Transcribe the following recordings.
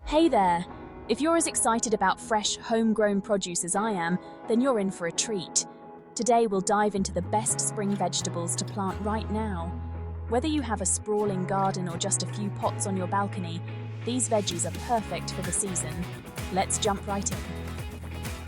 Hey there! If you're as excited about fresh, homegrown produce as I am, then you're in for a treat. Today we'll dive into the best spring vegetables to plant right now. Whether you have a sprawling garden or just a few pots on your balcony, these veggies are perfect for the season. Let's jump right in.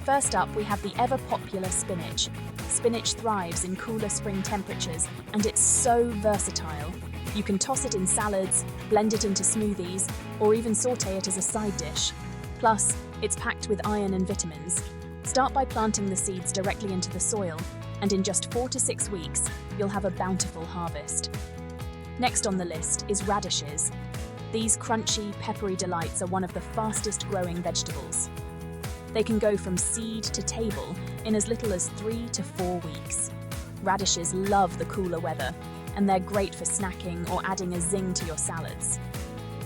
First up, we have the ever-popular spinach. Spinach thrives in cooler spring temperatures, and it's so versatile. You can toss it in salads, blend it into smoothies, or even saute it as a side dish. Plus, it's packed with iron and vitamins. Start by planting the seeds directly into the soil, and in just 4 to 6 weeks, you'll have a bountiful harvest. Next on the list is radishes. These crunchy, peppery delights are one of the fastest growing vegetables. They can go from seed to table in as little as 3 to 4 weeks. Radishes love the cooler weather, and they're great for snacking or adding a zing to your salads.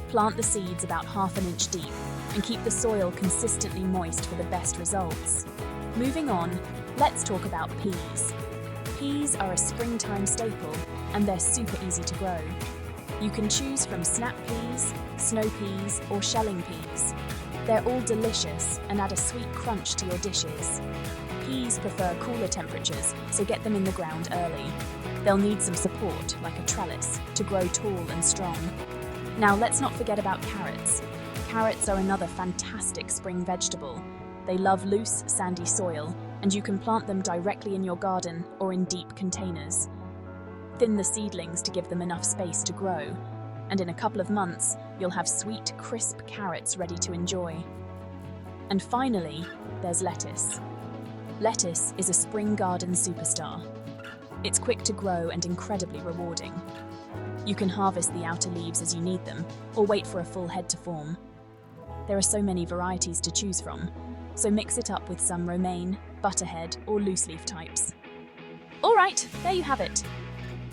Plant the seeds about ½ inch deep and keep the soil consistently moist for the best results. Moving on, let's talk about peas. Peas are a springtime staple, and they're super easy to grow. You can choose from snap peas, snow peas, or shelling peas. They're all delicious and add a sweet crunch to your dishes. Peas prefer cooler temperatures, so get them in the ground early. They'll need some support, like a trellis, to grow tall and strong. Now let's not forget about carrots. Carrots are another fantastic spring vegetable. They love loose, sandy soil, and you can plant them directly in your garden or in deep containers. Thin the seedlings to give them enough space to grow, and in a couple of months, you'll have sweet, crisp carrots ready to enjoy. And finally, there's lettuce. Lettuce is a spring garden superstar. It's quick to grow and incredibly rewarding. You can harvest the outer leaves as you need them, or wait for a full head to form. There are so many varieties to choose from, so mix it up with some romaine, butterhead, or loose leaf types. All right, there you have it.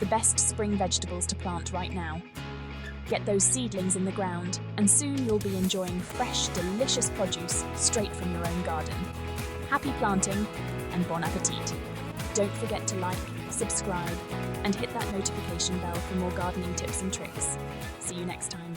The best spring vegetables to plant right now. Get those seedlings in the ground, and soon you'll be enjoying fresh, delicious produce straight from your own garden. Happy planting, and bon appetit! Don't forget to like, subscribe, and hit that notification bell for more gardening tips and tricks. See you next time.